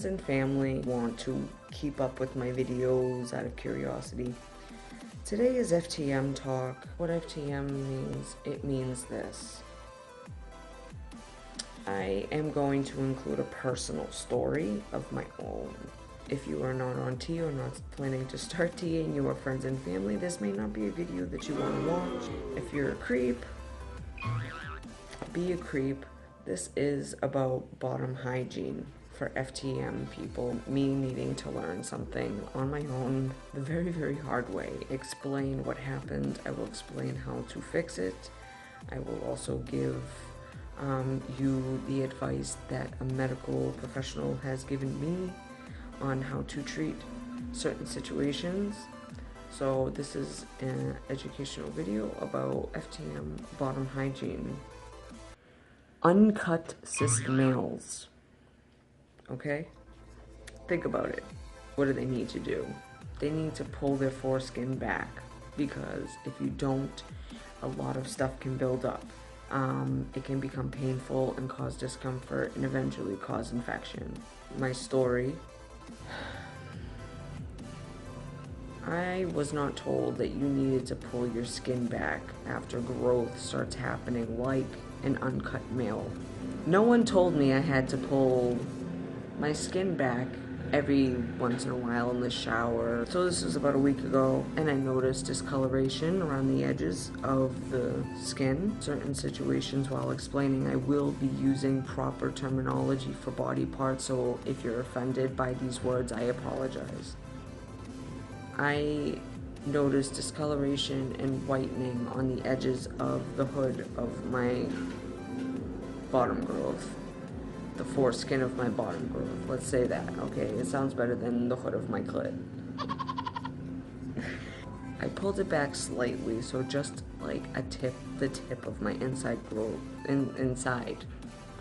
friends and family want to keep up with my videos out of curiosity, today is FTM talk. What FTM means, it means this. I am going to include a personal story of my own. If you are not on tea or not planning to start tea and you are friends and family, this may not be a video that you want to watch. If you're a creep, be a creep. This is about bottom hygiene for FTM people, me needing to learn something on my own the very, very hard way. Explain what happened. I will explain how to fix it. I will also give you the advice that a medical professional has given me on how to treat certain situations. So this is an educational video about FTM bottom hygiene. Uncut cis males. Okay? Think about it. What do they need to do? They need to pull their foreskin back, because if you don't, a lot of stuff can build up. It can become painful and cause discomfort and eventually cause infection. My story. I was not told that you needed to pull your skin back after growth starts happening like an uncut male. No one told me I had to pull my skin back every once in a while in the shower. So this was about a week ago, and I noticed discoloration around the edges of the skin. Certain situations while explaining, I will be using proper terminology for body parts, so if you're offended by these words, I apologize. I noticed discoloration and whitening on the edges of the hood of my bottom growth. The foreskin of my bottom growth. Let's say that, okay? It sounds better than the hood of my clit. I pulled it back slightly, so just like the tip of my inside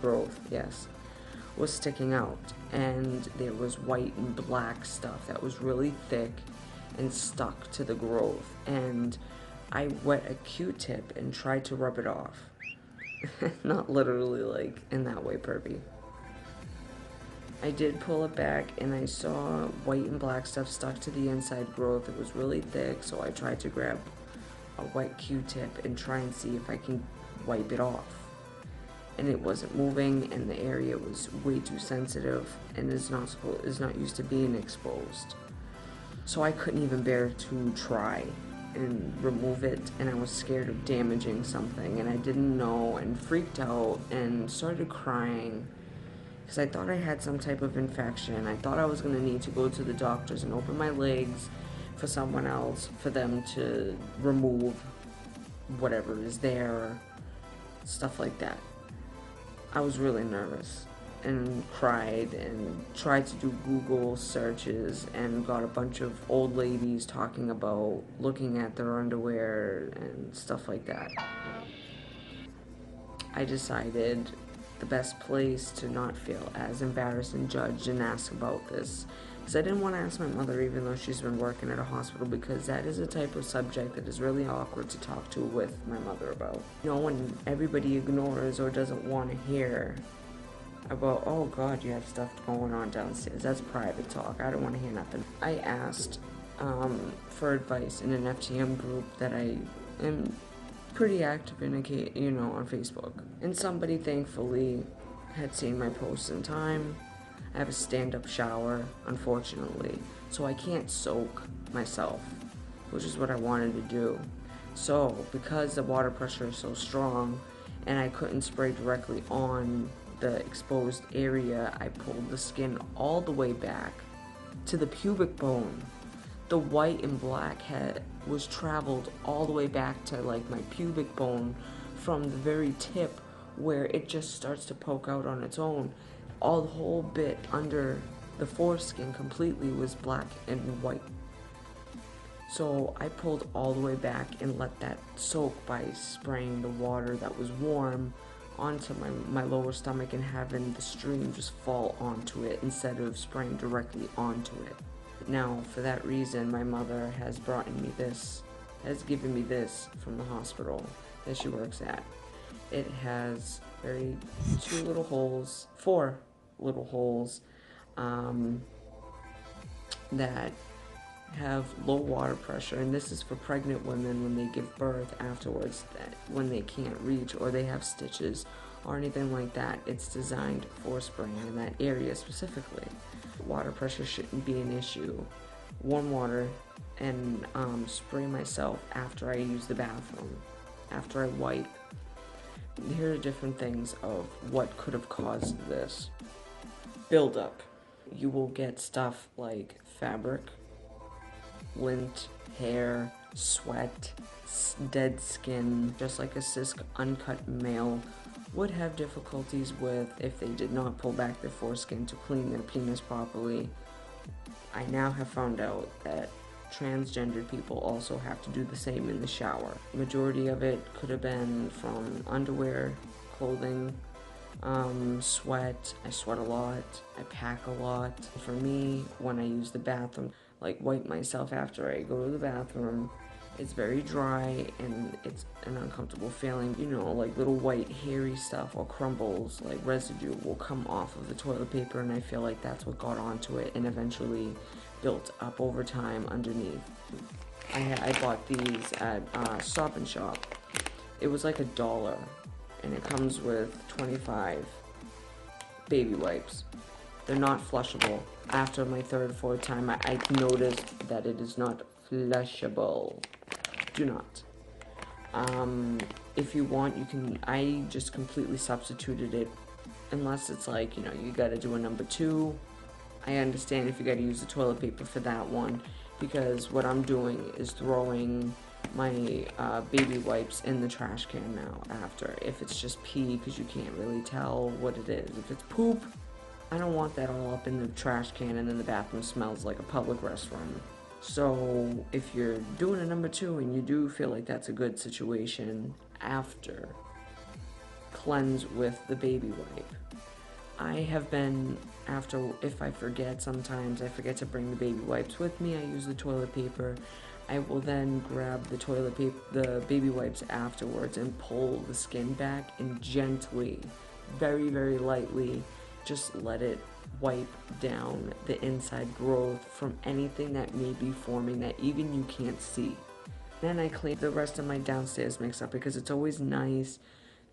growth, yes, was sticking out. And there was white and black stuff that was really thick and stuck to the growth. And I wet a Q-tip and tried to rub it off. Not literally like in that way, pervy. I did pull it back and I saw white and black stuff stuck to the inside growth. It was really thick, so I tried to grab a wet Q-tip and try and see if I can wipe it off. And it wasn't moving, and the area was way too sensitive and is not used to being exposed. So I couldn't even bear to try and remove it, and I was scared of damaging something, and I didn't know, and freaked out and started crying. Because I thought I had some type of infection. I thought I was going to need to go to the doctors and open my legs for someone else, for them to remove whatever is there, stuff like that. I was really nervous and cried and tried to do Google searches and got a bunch of old ladies talking about looking at their underwear and stuff like that. I decided the best place to not feel as embarrassed and judged and ask about this, because I didn't want to ask my mother, even though she's been working at a hospital, because that is a type of subject that is really awkward to talk to with my mother about. You know, when everybody ignores or doesn't want to hear about, oh God, you have stuff going on downstairs. That's private talk. I don't want to hear nothing. I asked for advice in an FTM group that I am pretty active in, on Facebook. And somebody thankfully had seen my posts in time. I have a stand-up shower, unfortunately, so I can't soak myself, which is what I wanted to do. So, because the water pressure is so strong and I couldn't spray directly on the exposed area, I pulled the skin all the way back to the pubic bone. The white and black was traveled all the way back to like my pubic bone, from the very tip where it just starts to poke out on its own. All the whole bit under the foreskin completely was black and white. So I pulled all the way back and let that soak by spraying the water that was warm onto my lower stomach and having the stream just fall onto it instead of spraying directly onto it. Now, for that reason, my mother has given me this from the hospital that she works at. It has four little holes that have low water pressure, and this is for pregnant women when they give birth afterwards, that when they can't reach or they have stitches or anything like that. It's designed for spraying in that area specifically. Water pressure shouldn't be an issue. Warm water and spray myself after I use the bathroom, after I wipe. Here are different things of what could have caused this buildup. You will get stuff like fabric, lint, hair, sweat, dead skin, just like a cis uncut male would have difficulties with if they did not pull back their foreskin to clean their penis properly. I now have found out that transgendered people also have to do the same in the shower. Majority of it could have been from underwear, clothing, sweat. I sweat a lot, I pack a lot. For me, when I use the bathroom, like wipe myself after I go to the bathroom, it's very dry and it's an uncomfortable feeling. You know, like little white hairy stuff or crumbles, like residue will come off of the toilet paper, and I feel like that's what got onto it and eventually built up over time underneath. I bought these at Stop and Shop. It was like $1, and it comes with 25 baby wipes. They're not flushable. After my third or fourth time, I noticed that it is not flushable. Do not. If you want, you can. I just completely substituted it, unless it's like, you know, you gotta do a number 2. I understand if you gotta use the toilet paper for that one, because what I'm doing is throwing my baby wipes in the trash can now after. If it's just pee, because you can't really tell what it is. If it's poop, I don't want that all up in the trash can and then the bathroom smells like a public restroom. So if you're doing a number 2 and you do feel like that's a good situation, after, cleanse with the baby wipe. I have been, after, if I forget, sometimes I forget to bring the baby wipes with me, I use the toilet paper. I will then grab the toilet paper, the baby wipes afterwards, and pull the skin back and gently, very, very lightly, just let it wipe down the inside growth from anything that may be forming that even you can't see. Then I clean the rest of my downstairs mix up, because it's always nice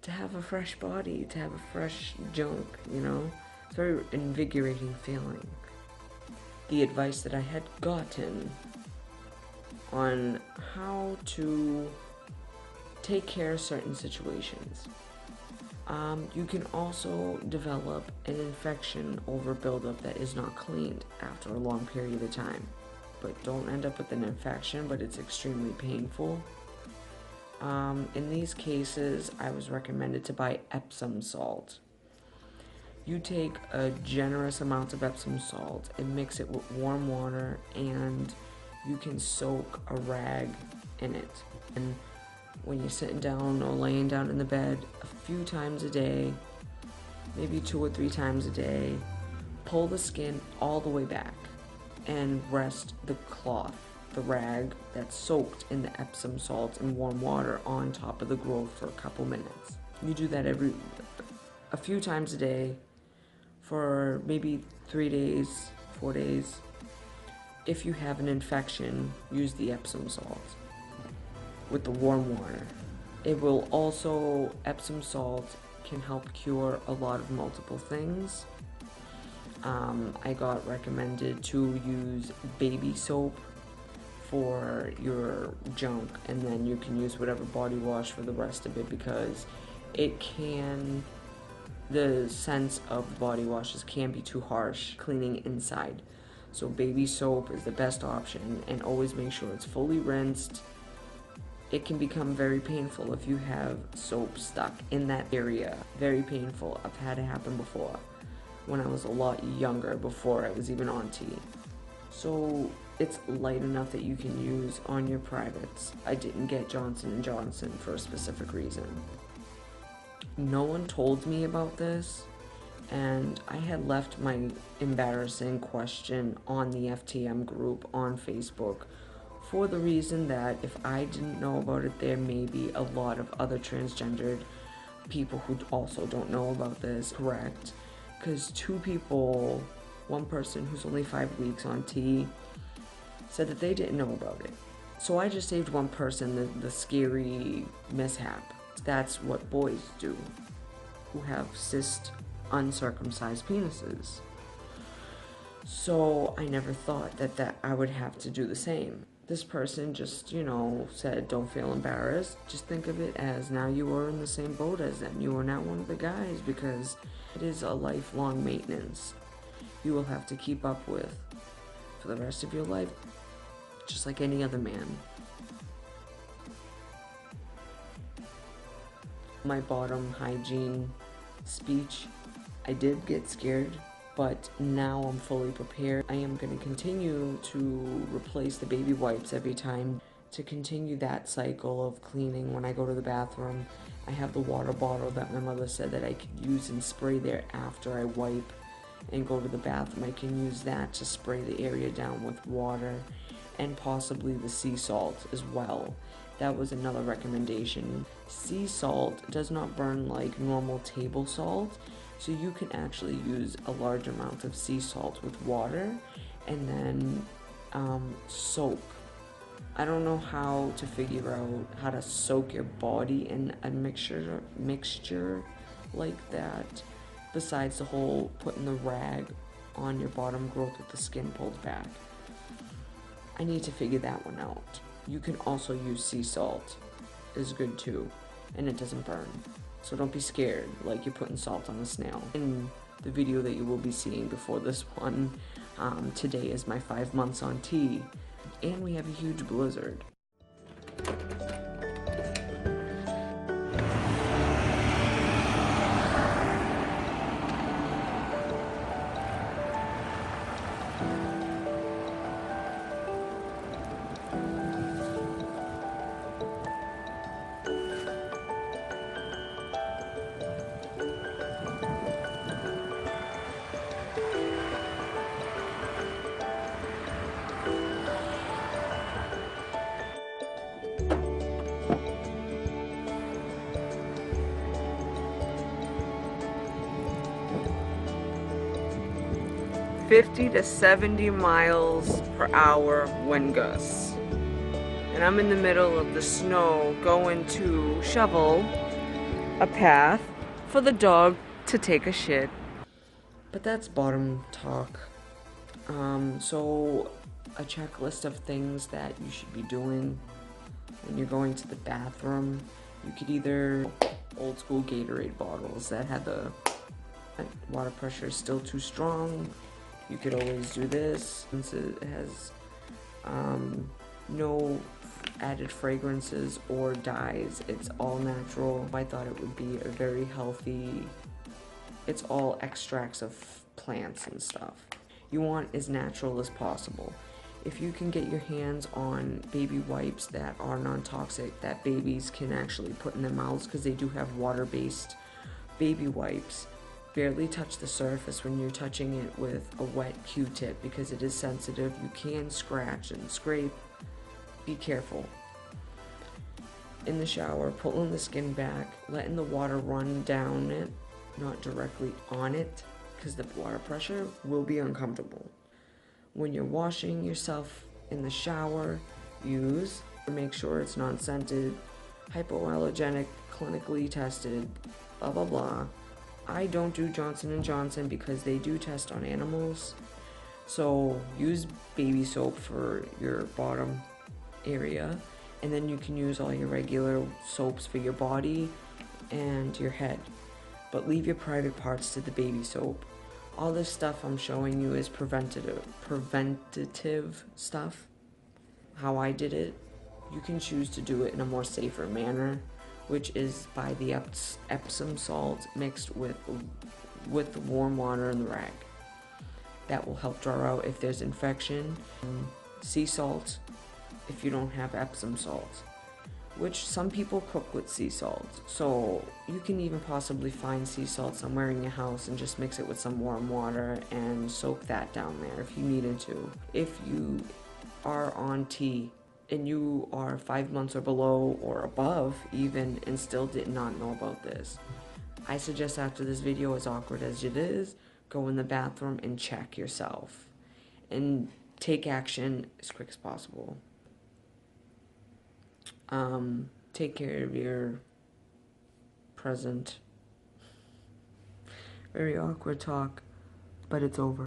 to have a fresh body, to have a fresh junk, you know? It's a very invigorating feeling. The advice that I had gotten on how to take care of certain situations. You can also develop an infection over buildup that is not cleaned after a long period of time. But don't end up with an infection, but it's extremely painful. In these cases, I was recommended to buy Epsom salt. You take a generous amount of Epsom salt and mix it with warm water, and you can soak a rag in it. And when you're sitting down or laying down in the bed, a few times a day, maybe 2 or 3 times a day, pull the skin all the way back and rest the cloth, the rag that's soaked in the Epsom salt and warm water on top of the growth for a couple minutes. You do that a few times a day for maybe 3 days, 4 days. If you have an infection, use the Epsom salt with the warm water. It will also, Epsom salt can help cure a lot of multiple things. I got recommended to use baby soap for your junk, and then you can use whatever body wash for the rest of it, because it can, the sense of body washes can be too harsh cleaning inside. So baby soap is the best option, and always make sure it's fully rinsed. It can become very painful if you have soap stuck in that area. Very painful. I've had it happen before when I was a lot younger, before I was even on T. So it's light enough that you can use on your privates. I didn't get Johnson & Johnson for a specific reason. No one told me about this, and I had left my embarrassing question on the FTM group on Facebook for the reason that if I didn't know about it, there may be a lot of other transgendered people who also don't know about this, correct? Because 2 people One person who's only 5 weeks on T said that they didn't know about it. So I just saved one person the scary mishap. That's what boys do who have uncircumcised penises. So I never thought that I would have to do the same. This person just, said, don't feel embarrassed. Just think of it as now you are in the same boat as them. You are not one of the guys, because it is a lifelong maintenance you will have to keep up with for the rest of your life, just like any other man. My bottom hygiene speech, I did get scared, but now I'm fully prepared. I am going to continue to replace the baby wipes every time to continue that cycle of cleaning when I go to the bathroom. I have the water bottle that my mother said that I could use and spray there after I wipe and go to the bathroom. I can use that to spray the area down with water, and possibly the sea salt as well. That was another recommendation. Sea salt does not burn like normal table salt, so you can actually use a large amount of sea salt with water and then soak. I don't know how to figure out how to soak your body in a mixture like that, besides the whole putting the rag on your bottom growth with the skin pulled back. I need to figure that one out. You can also use sea salt. It's good too, and it doesn't burn. So don't be scared like you're putting salt on a snail. In the video that you will be seeing before this one, today is my 5 months on T, and we have a huge blizzard. 50 to 70 miles per hour wind gusts. And I'm in the middle of the snow going to shovel a path for the dog to take a shit. But that's bottom talk. So a checklist of things that you should be doing when you're going to the bathroom. You could either old school Gatorade bottles that had the water pressure is still too strong. You could always do this since it has no added fragrances or dyes. It's all natural. I thought it would be a very healthy, it's all extracts of plants and stuff. You want as natural as possible. If you can get your hands on baby wipes that are non-toxic, that babies can actually put in their mouths, because they do have water-based baby wipes, barely touch the surface when you're touching it with a wet Q-tip, because it is sensitive. You can scratch and scrape. Be careful. In the shower, pulling the skin back, letting the water run down it, not directly on it, because the water pressure will be uncomfortable. When you're washing yourself in the shower, make sure it's non-scented, hypoallergenic, clinically tested, blah blah blah. I don't do Johnson & Johnson because they do test on animals. So use baby soap for your bottom area, and then you can use all your regular soaps for your body and your head. But leave your private parts to the baby soap. All this stuff I'm showing you is preventative stuff. How I did it, you can choose to do it in a more safer manner, which is by the Epsom salt mixed with the warm water and the rag. That will help draw out if there's infection. Sea salt, if you don't have Epsom salt, which some people cook with sea salt. So you can even possibly find sea salt somewhere in your house and just mix it with some warm water and soak that down there if you needed to. If you are on T and you are 5 months or below or above even and still did not know about this, I suggest after this video, as awkward as it is, go in the bathroom and check yourself and take action as quick as possible. Take care of your present. Very awkward talk, but it's over.